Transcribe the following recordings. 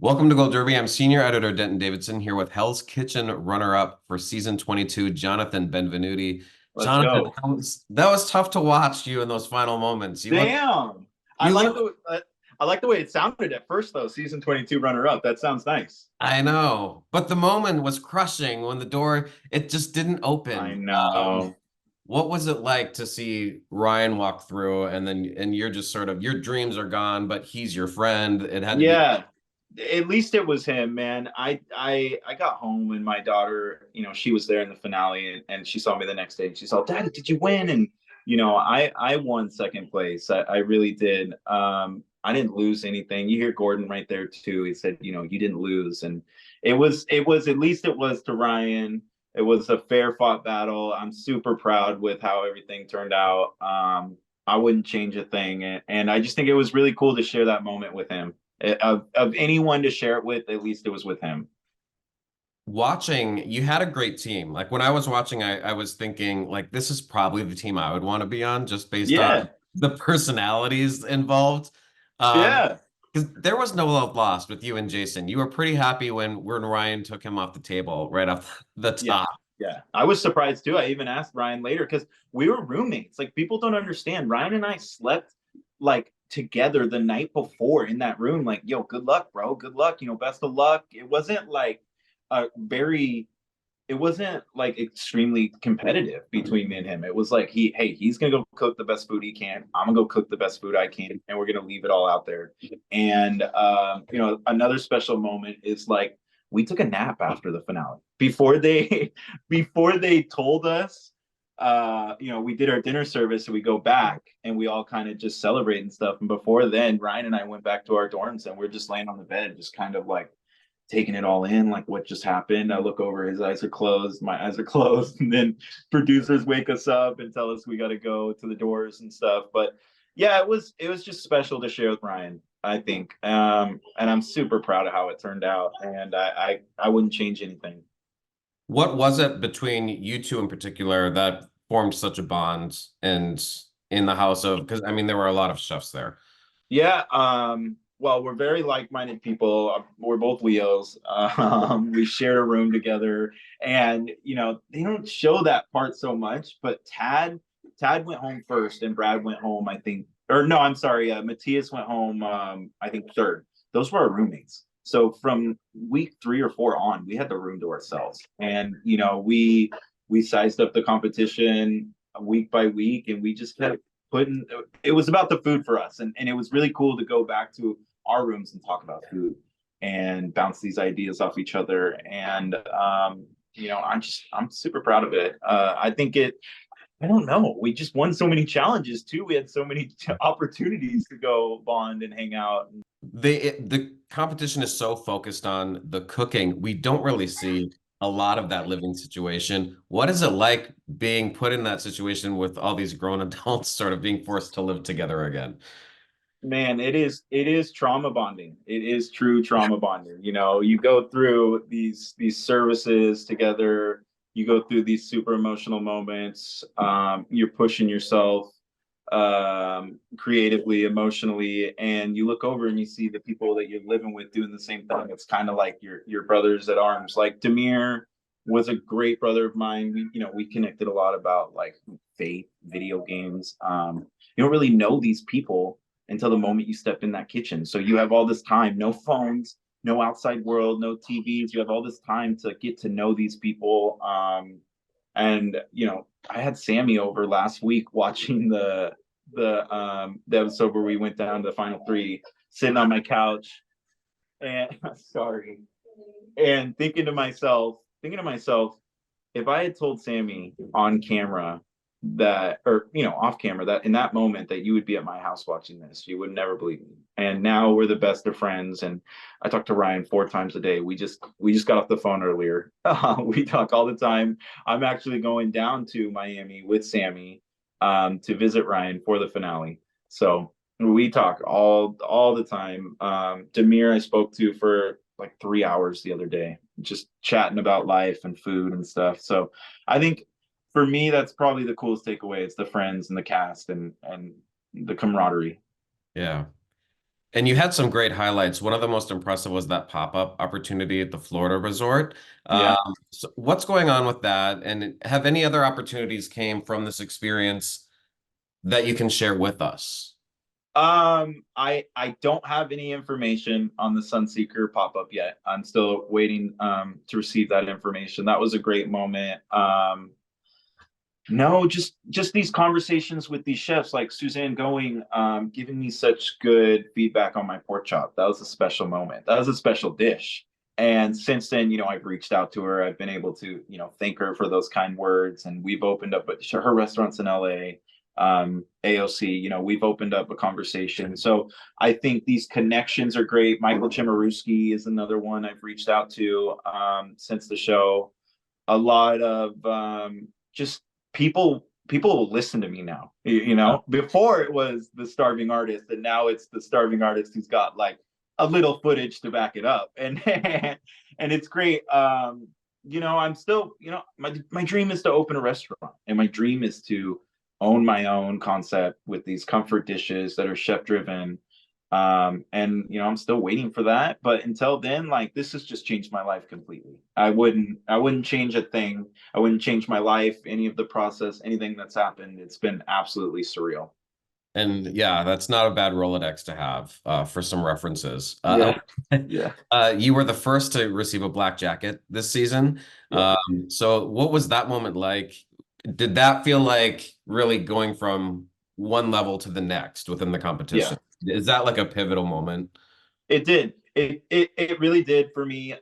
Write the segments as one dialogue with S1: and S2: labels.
S1: Welcome to Gold Derby. I'm senior editor Denton Davidson here with Hell's Kitchen runner-up for season 22, Johnathan Benvenuti.
S2: Let's
S1: Jonathan,
S2: go.
S1: that was tough to watch you in those final moments.
S2: Damn. I
S1: You
S2: like
S1: look,
S2: the I like the way it sounded at first though. Season 22 runner up. That sounds nice.
S1: I know, but the moment was crushing when the door, it just didn't
S2: I
S1: open.
S2: know.
S1: What was it like to see Ryan walk through and you're just sort of, your dreams are gone, but he's your friend. It had to be.
S2: Yeah. At least it was him, man. I got home and my daughter, she was there in the finale and she saw me the next day and she saw, Daddy, did you win? And I won second place. I really did. I didn't lose anything. You hear Gordon right there too. He said, you didn't lose. And it was at least it was to Ryan. It was a fair fought battle. I'm super proud with how everything turned out. I wouldn't change a thing. And I just think it was really cool to share that moment with him. Of anyone to share it with, at least it was with him.
S1: Watching, you had a great team. Like when I was watching, I was thinking like this is probably the team I would want to be on just based on
S2: Yeah,
S1: the personalities involved. Um,
S2: yeah,
S1: because there was no love lost with you and Jason. You were pretty happy when Ryan took him off the table right off the
S2: yeah,
S1: top.
S2: yeah. I was surprised too. I even asked Ryan later because we were roommates. Like people don't understand. Ryan and I slept like together the night before in that room. Like, yo, good luck, bro. Good luck. Best of luck. It wasn't like extremely competitive between me and him. It was like he's gonna go cook the best food he can. I'm gonna go cook the best food I can, and we're gonna leave it all out there. And another special moment is like we took a nap after the finale before they before they told us. We did our dinner service, so we go back and we all kind of just celebrate and stuff. And before then, Ryan and I went back to our dorms and we're just laying on the bed, just kind of like taking it all in, like what just happened. I look over, his eyes are closed, my eyes are closed, and then producers wake us up and tell us we got to go to the doors and stuff. But yeah, it was just special to share with Ryan, I think, and I'm super proud of how it turned out, and I wouldn't change anything.
S1: What was it between you two in particular that formed such a bond and in the house of, because I mean there were a lot of chefs there.
S2: Yeah, well, we're very like-minded people. We're both Leos. We shared a room together, and they don't show that part so much. But Tad went home first, and Brad went home, I think. Or no, I'm sorry. Matthias went home. I think third. Those were our roommates. So from week 3 or 4 on, we had the room to ourselves, and we sized up the competition week by week, and we just kept putting it was about the food for us, and it was really cool to go back to our rooms and talk about food and bounce these ideas off each other. And I'm super proud of it. I think I don't know, we just won so many challenges too. We had so many opportunities to go bond and hang out.
S1: The competition is so focused on the cooking. We don't really see a lot of that living situation. What is it like being put in that situation with all these grown adults sort of being forced to live together again?
S2: Man, it is trauma bonding. It is true trauma bonding. You go through these services together, you go through these super emotional moments. You're pushing yourself creatively, emotionally, and you look over and you see the people that you're living with doing the same thing. It's kind of like your brothers at arms. Like Demir was a great brother of mine. We connected a lot about like faith, video games. You don't really know these people until the moment you step in that kitchen. So you have all this time, no phones, no outside world, no TVs. You have all this time to get to know these people. And I had Sammy over last week watching the episode where we went down to the final three, sitting on my couch, and sorry, and thinking to myself, if I had told Sammy on camera that, or off camera, that in that moment that you would be at my house watching this, you would never believe me. And now we're the best of friends, and I talk to Ryan 4 times a day. We just got off the phone earlier. We talk all the time. I'm actually going down to Miami with Sammy to visit Ryan for the finale. So we talk all the time. Demir I spoke to for like 3 hours the other day, just chatting about life and food and stuff. So I think for me, that's probably the coolest takeaway. It's the friends and the cast and the camaraderie.
S1: Yeah. And you had some great highlights. One of the most impressive was that pop-up opportunity at the Florida resort.
S2: Yeah.
S1: So what's going on with that? And have any other opportunities came from this experience that you can share with us?
S2: I don't have any information on the Sunseeker pop-up yet. I'm still waiting to receive that information. That was a great moment. No, just these conversations with these chefs like Suzanne Going, giving me such good feedback on my pork chop. That was a special moment. That was a special dish. And since then, I've reached out to her. I've been able to, thank her for those kind words. And we've opened up her restaurants in LA, AOC, we've opened up a conversation. So I think these connections are great. Michael Chimiruski is another one I've reached out to since the show. A lot of just people will listen to me now. Before it was the starving artist, and now it's the starving artist who's got like a little footage to back it up, and and it's great. I'm still, my dream is to open a restaurant, and my dream is to own my own concept with these comfort dishes that are chef driven. And I'm still waiting for that, but until then, like, this has just changed my life completely. I wouldn't change a thing. I wouldn't change my life, any of the process, anything that's happened. It's been absolutely surreal.
S1: And yeah, that's not a bad Rolodex to have for some references.
S2: Yeah. Yeah.
S1: You were the first to receive a black jacket this season.
S2: Yep.
S1: So what was that moment like? Did that feel like really going from one level to the next within the
S2: Yeah.
S1: competition? Is that like a pivotal moment?
S2: It did. It really did for me.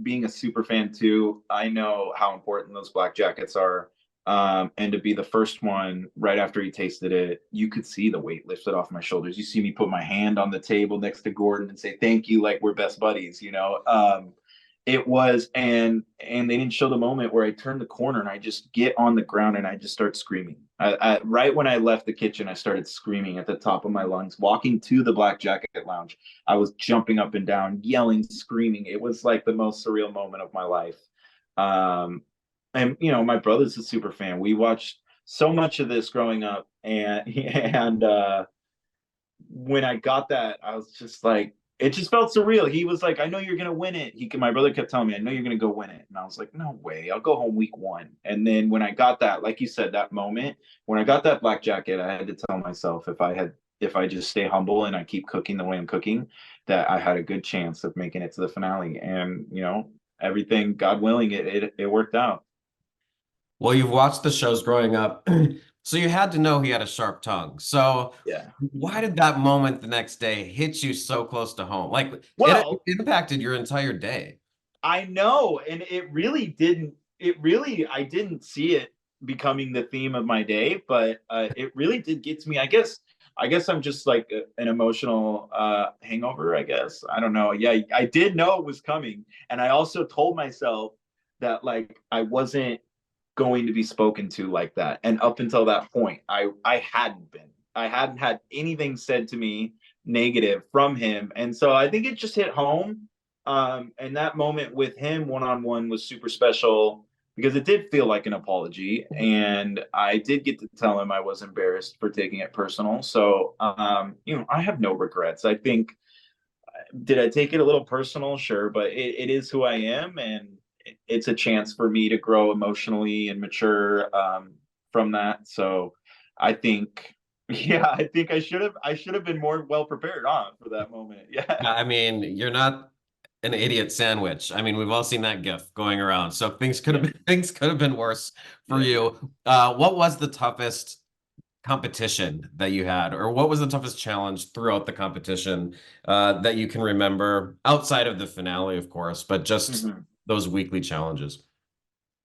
S2: Being a super fan too, I know how important those black jackets are. And to be the first one right after he tasted it, you could see the weight lifted off my shoulders. You see me put my hand on the table next to Gordon and say thank you, like we're best buddies. It was, and they didn't show the moment where I turned the corner and I just get on the ground and I just start screaming. Right when I left the kitchen, I started screaming at the top of my lungs. Walking to the Black Jacket Lounge, I was jumping up and down, yelling, screaming. It was like the most surreal moment of my life. Um, and my brother's a super fan. We watched so much of this growing up, and and when I got that, I was just like, it just felt surreal. He was like, "I know you're gonna win it." My brother kept telling me, "I know you're gonna go win it," and I was like, "No way, I'll go home week one." And then when I got that, like you said, that moment when I got that black jacket, I had to tell myself if I just stay humble and I keep cooking the way I'm cooking, that I had a good chance of making it to the finale. And everything, God willing, it worked out.
S1: Well, you've watched the shows growing up, so you had to know he had a sharp tongue. So
S2: Yeah.
S1: why did that moment the next day hit you so close to home? Like it
S2: Well,
S1: impacted your entire day.
S2: I know, and it really didn't. It really, I didn't see it becoming the theme of my day, but it really did get to me. I guess I'm just like an emotional hangover. I guess I don't know. Yeah, I did know it was coming, and I also told myself that like I wasn't going to be spoken to like that. And up until that point, I hadn't been. I hadn't had anything said to me negative from him, and so I think it just hit home. And that moment with him one on one was super special because it did feel like an apology, and I did get to tell him I was embarrassed for taking it personal. So, I have no regrets. I think, did I take it a little personal? Sure, but it is who I am, and it's a chance for me to grow emotionally and mature from that. So, I think, yeah, I think I should have been more well prepared on for that moment. Yeah.
S1: I mean, you're not an idiot sandwich. I mean, we've all seen that gif going around. So things could have
S2: Yeah.
S1: been things could have been worse for
S2: Yeah.
S1: you. What was the toughest competition that you had, or what was the toughest challenge throughout the competition that you can remember outside of the finale, of course, but just
S2: Mhm.
S1: those weekly challenges?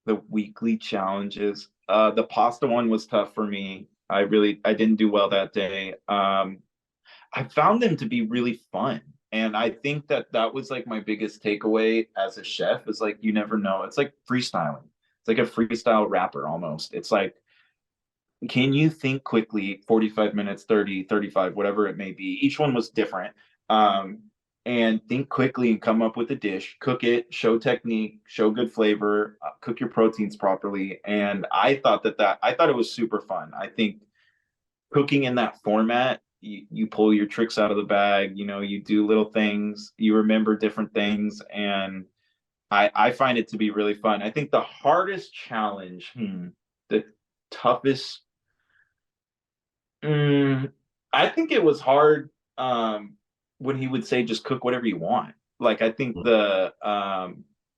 S2: The weekly challenges. The pasta one was tough for me. I didn't do well that day. I found them to be really fun. And I think that that was like my biggest takeaway as a chef is like, you never know. It's like freestyling. It's like a freestyle rapper almost. It's like, can you think quickly, 45 minutes, 30, 35, whatever it may be. Each one was different. Um, and think quickly and come up with a dish, cook it, show technique, show good flavor, cook your proteins properly. And I thought it was super fun. I think cooking in that format, you pull your tricks out of the bag, you do little things, you remember different things, and I find it to be really fun. I think the hardest challenge, the toughest, I think it was hard when he would say just cook whatever you want. Like I think the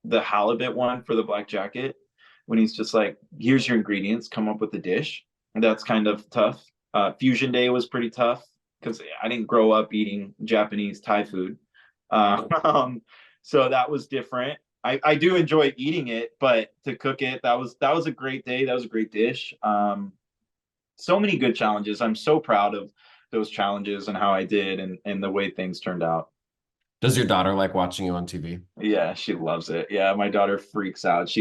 S2: halibut one for the black jacket, when he's just like, here's your ingredients, come up with a dish. That's kind of tough. Fusion Day was pretty tough because I didn't grow up eating Japanese Thai food. So that was different. I do enjoy eating it, but to cook it, that was a great day. That was a great dish. So many good challenges. I'm so proud of those challenges and how I did and the way things turned out.
S1: Does your daughter like watching you on TV?
S2: Yeah, she loves it. Yeah, my daughter freaks out.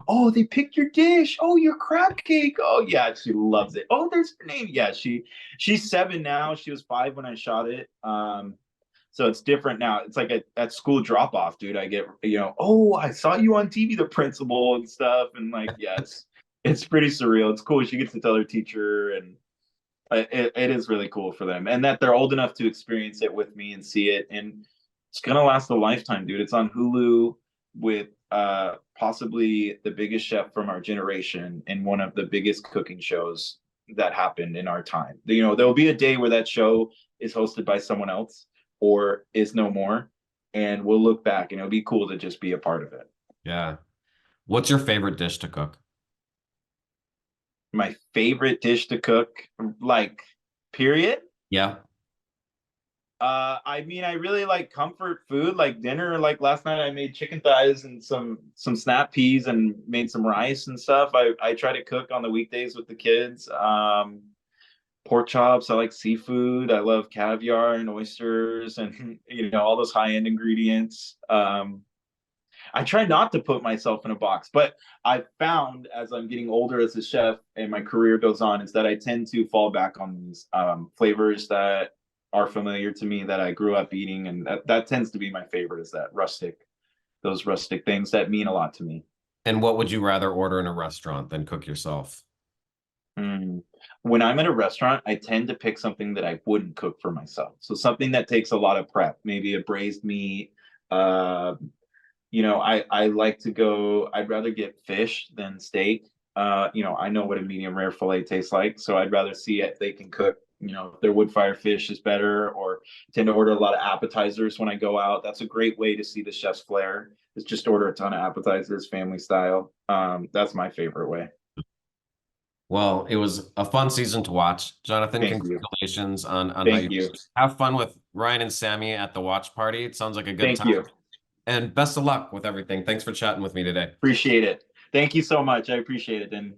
S2: Oh, they picked your dish. Oh, your crab cake. Oh, yeah, she loves it. Oh, there's her name. Yeah, she's 7 now. She was 5 when I shot it. So it's different now. It's like at school drop off, dude. I get, oh, I saw you on TV, the principal and stuff, and like, yeah, it's pretty surreal. It's cool. She gets to tell her teacher, and it is really cool for them, and that they're old enough to experience it with me and see it, and it's gonna last a lifetime, dude. It's on Hulu with possibly the biggest chef from our generation and one of the biggest cooking shows that happened in our time. There'll be a day where that show is hosted by someone else or is no more, and we'll look back and it'll be cool to just be a part of it.
S1: Yeah. What's your favorite dish to cook?
S2: My favorite dish to cook, like, period.
S1: Yeah.
S2: I mean, I really like comfort food, like dinner. Like last night, I made chicken thighs and some snap peas and made some rice and stuff. I try to cook on the weekdays with the kids. Pork chops. I like seafood. I love caviar and oysters and all those high end ingredients. I try not to put myself in a box, but I found as I'm getting older as a chef and my career goes on, is that I tend to fall back on these flavors that are familiar to me that I grew up eating, and that tends to be my favorite. Is those rustic things that mean a lot to me.
S1: And what would you rather order in a restaurant than cook yourself?
S2: When I'm in a restaurant, I tend to pick something that I wouldn't cook for myself. So something that takes a lot of prep, maybe a braised meat. I like to go, I'd rather get fish than steak. I know what a medium rare fillet tastes like, so I'd rather see if they can cook, if their wood fire fish is better, or tend to order a lot of appetizers when I go out. That's a great way to see the chef's flair, is just order a ton of appetizers, family style. That's my favorite way.
S1: Well, it was a fun season to watch. Johnathan,
S2: Thank you.
S1: congratulations on how
S2: Thank
S1: you
S2: you.
S1: have fun with Ryan and Sammy at the watch party. It sounds like a good
S2: Thank
S1: time.
S2: you.
S1: And best of luck with everything. Thanks for chatting with me today.
S2: Appreciate it. Thank you so much. I appreciate it. And